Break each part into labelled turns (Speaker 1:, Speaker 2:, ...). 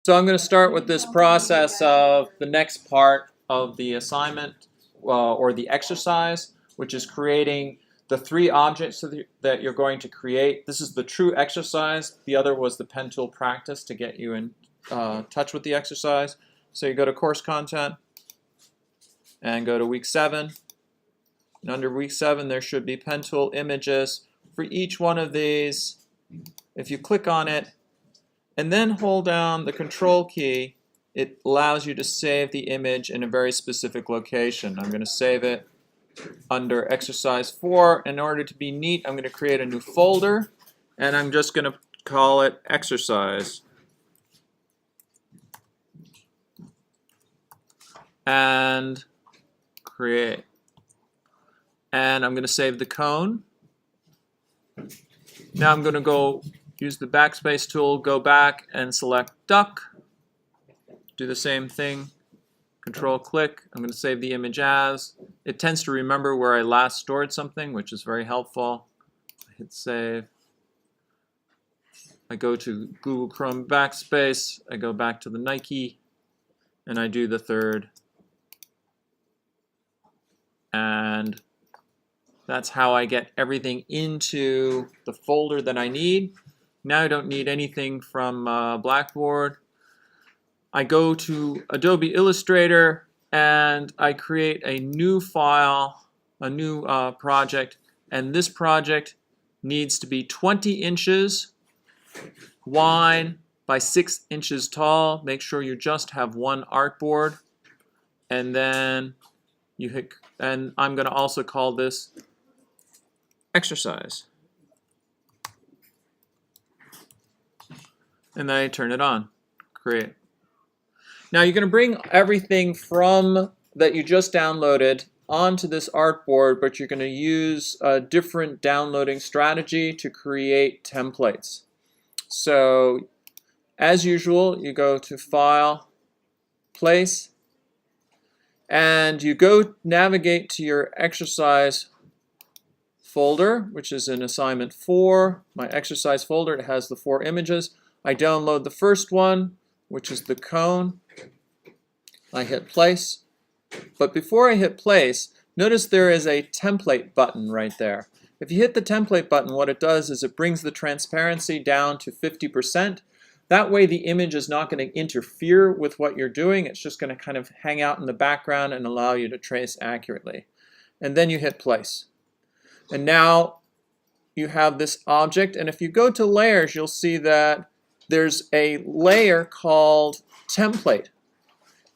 Speaker 1: So I'm going to start with this process of the next part of the assignment or the exercise, which is creating the three objects that you're going to create. This is the true exercise. The other was the pen tool practice to get you in touch with the exercise. So you go to course content and go to week 7. And under week 7 there should be pen tool images. For each one of these, if you click on it, and then hold down the control key, it allows you to save the image in a very specific location. I'm going to save it under exercise 4. In order to be neat, I'm going to create a new folder, and I'm just going to call it exercise. And create. And I'm going to save the cone. Now I'm going to go use the backspace tool, go back and select duck. Do the same thing, control click. I'm going to save the image as. It tends to remember where I last stored something, which is very helpful. I hit save. I go to Google Chrome backspace, I go back to the Nike, and I do the third. And that's how I get everything into the folder that I need. Now I don't need anything from Blackboard. I go to Adobe Illustrator and I create a new file, a new project, and this project needs to be 20 inches wide by 6 inches tall. Make sure you just have one artboard, and then you hit, and I'm going to also call this exercise. And then I turn it on, create. Now you're going to bring everything from that you just downloaded onto this artboard, but you're going to use a different downloading strategy to create templates. So as usual, you go to File, Place, and you go navigate to your exercise folder, which is in assignment 4, my exercise folder. It has the 4 images. I download the first one, which is the cone. I hit place. But before I hit place, notice there is a template button right there. If you hit the template button, what it does is it brings the transparency down to 50%. That way the image is not going to interfere with what you're doing. It's just going to kind of hang out in the background and allow you to trace accurately. And then you hit place. And now you have this object, and if you go to layers, you'll see that there's a layer called template.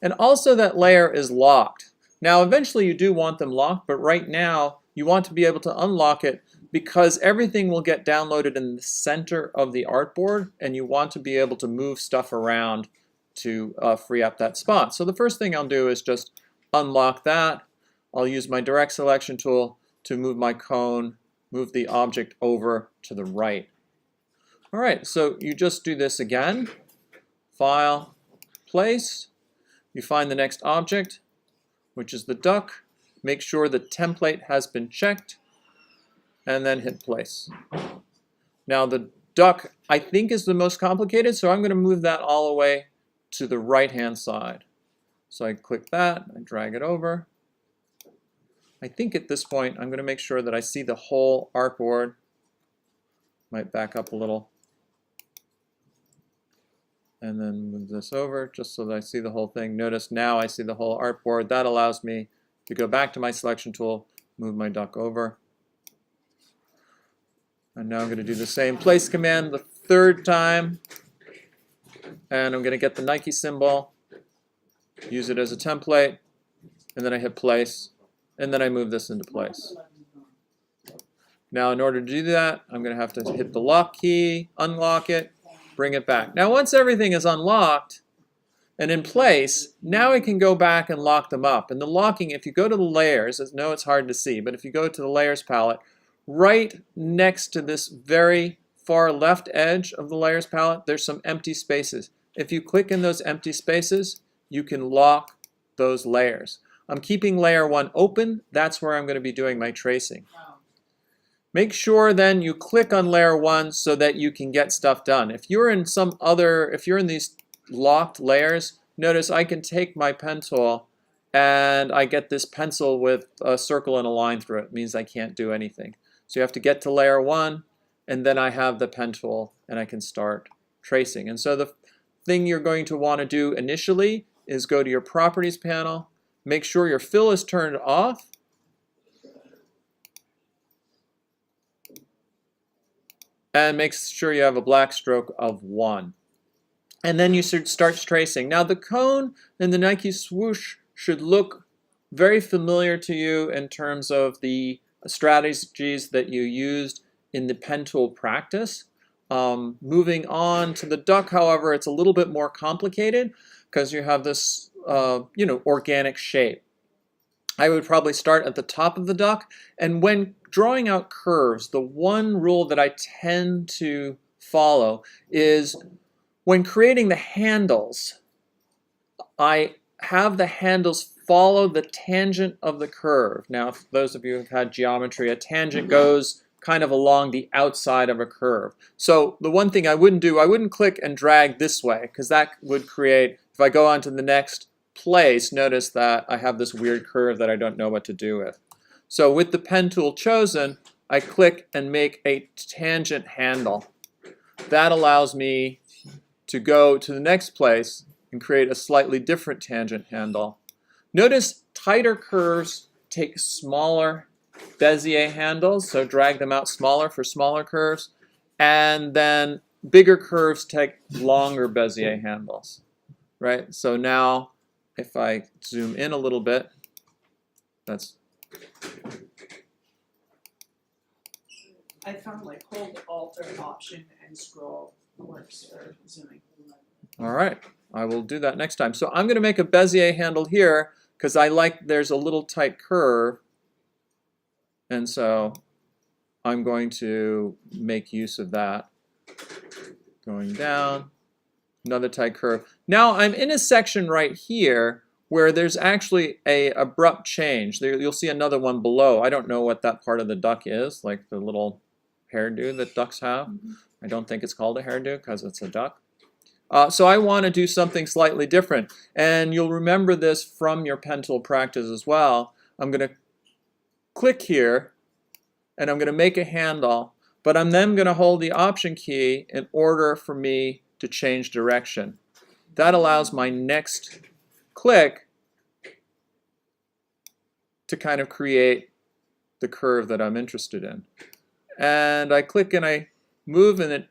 Speaker 1: And also that layer is locked. Now eventually you do want them locked, but right now you want to be able to unlock it because everything will get downloaded in the center of the artboard, and you want to be able to move stuff around to free up that spot. So the first thing I'll do is just unlock that. I'll use my direct selection tool to move my cone, move the object over to the right. All right, so you just do this again. File, place. You find the next object, which is the duck. Make sure the template has been checked, and then hit place. Now the duck, I think, is the most complicated, so I'm going to move that all the way to the right-hand side. So I click that, I drag it over. I think at this point I'm going to make sure that I see the whole artboard. Might back up a little. And then move this over just so that I see the whole thing. Notice now I see the whole artboard. That allows me to go back to my selection tool, move my duck over. And now I'm going to do the same place command the third time. And I'm going to get the Nike symbol, use it as a template, and then I hit place, and then I move this into place. Now in order to do that, I'm going to have to hit the lock key, unlock it, bring it back. Now once everything is unlocked and in place, now I can go back and lock them up. And the locking, if you go to the layers, I know it's hard to see, but if you go to the layers palette, right next to this very far left edge of the layers palette, there's some empty spaces. If you click in those empty spaces, you can lock those layers. I'm keeping layer 1 open. That's where I'm going to be doing my tracing. Make sure then you click on layer 1 so that you can get stuff done. If you're in some other, if you're in these locked layers, notice I can take my pen tool and I get this pencil with a circle and a line through it. It means I can't do anything. So you have to get to layer 1, and then I have the pen tool and I can start tracing. And so the thing you're going to want to do initially is go to your properties panel, make sure your fill is turned off, and make sure you have a black stroke of 1. And then you should start tracing. Now the cone and the Nike swoosh should look very familiar to you in terms of the strategies that you used in the pen tool practice. Moving on to the duck, however, it's a little bit more complicated because you have this organic shape. I would probably start at the top of the duck, and when drawing out curves, the one rule that I tend to follow is when creating the handles, I have the handles follow the tangent of the curve. Now, for those of you who've had geometry, a tangent goes kind of along the outside of a curve. So the one thing I wouldn't do, I wouldn't click and drag this way, because that would create, if I go on to the next place, notice that I have this weird curve that I don't know what to do with. So with the pen tool chosen, I click and make a tangent handle. That allows me to go to the next place and create a slightly different tangent handle. Notice tighter curves take smaller Bezier handles, so drag them out smaller for smaller curves, and then bigger curves take longer Bezier handles, right? So now if I zoom in a little bit,
Speaker 2: I found like hold, Alt, or Option, and scroll works for zooming.
Speaker 1: All right, I will do that next time. So I'm going to make a Bezier handle here because I like there's a little tight curve, and so I'm going to make use of that. Going down, another tight curve. Now I'm in a section right here where there's actually a abrupt change. There, you'll see another one below. I don't know what that part of the duck is, like the little hairdo that ducks have. I don't think it's called a hairdo because it's a duck. So I want to do something slightly different. And you'll remember this from your pen tool practice as well. I'm going to click here, and I'm going to make a handle. But I'm then going to hold the Option key in order for me to change direction. That allows my next click to kind of create the curve that I'm interested in. And I click and I move, and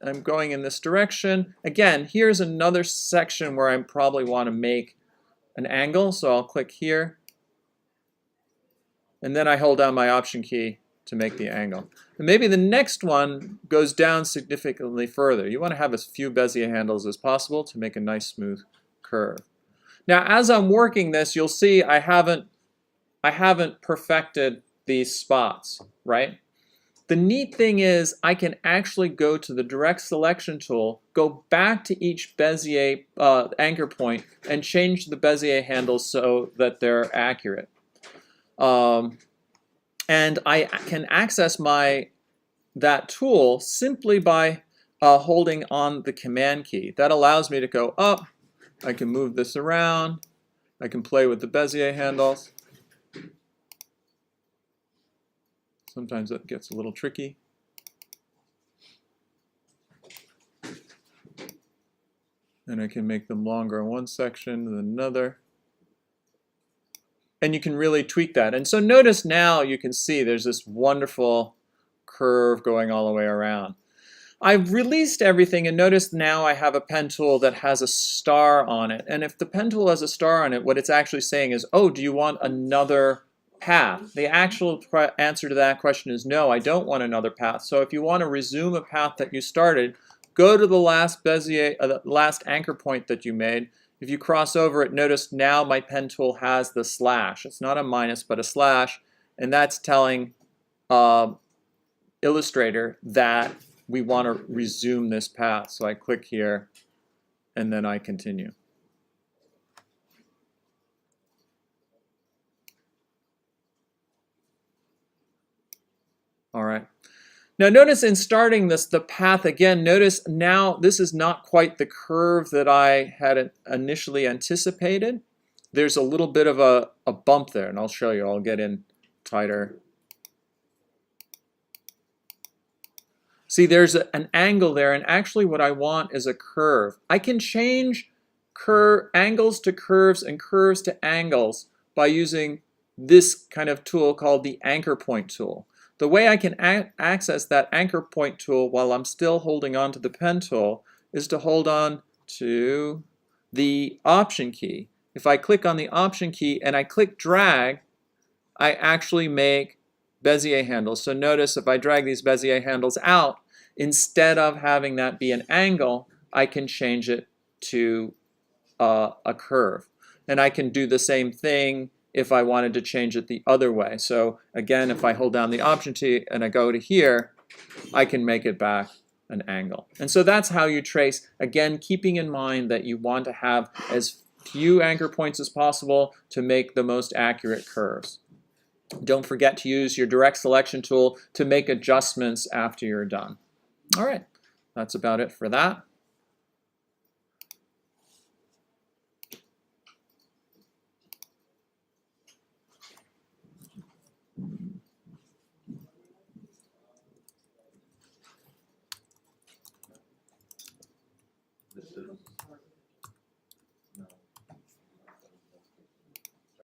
Speaker 1: I'm going in this direction. Again, here's another section where I probably want to make an angle, so I'll click here. And then I hold down my Option key to make the angle. And maybe the next one goes down significantly further. You want to have as few Bezier handles as possible to make a nice smooth curve. Now, as I'm working this, you'll see I haven't perfected these spots, right? The neat thing is I can actually go to the direct selection tool, go back to each Bezier anchor point, and change the Bezier handles so that they're accurate. And I can access that tool simply by holding on the Command key. That allows me to go up. I can move this around. I can play with the Bezier handles. Sometimes it gets a little tricky. And I can make them longer in one section than another. And you can really tweak that. And so notice now you can see there's this wonderful curve going all the way around. I've released everything, and notice now I have a pen tool that has a star on it. And if the pen tool has a star on it, what it's actually saying is, oh, do you want another path? The actual answer to that question is no, I don't want another path. So if you want to resume a path that you started, go to the last Bezier, last anchor point that you made. If you cross over it, notice now my pen tool has the slash. It's not a minus, but a slash, and that's telling Illustrator that we want to resume this path. So I click here, and then I continue. All right. Now notice in starting this, the path again, notice now this is not quite the curve that I had initially anticipated. There's a little bit of a bump there, and I'll show you. I'll get in tighter. See, there's an angle there, and actually what I want is a curve. I can change angles to curves and curves to angles by using this kind of tool called the anchor point tool. The way I can access that anchor point tool while I'm still holding on to the pen tool is to hold on to the Option key. If I click on the Option key and I click drag, I actually make Bezier handles. So notice if I drag these Bezier handles out, instead of having that be an angle, I can change it to a curve. And I can do the same thing if I wanted to change it the other way. So again, if I hold down the Option key and I go to here, I can make it back an angle. And so that's how you trace, again, keeping in mind that you want to have as few anchor points as possible to make the most accurate curves. Don't forget to use your direct selection tool to make adjustments after you're done. All right, that's about it for that.
Speaker 3: This is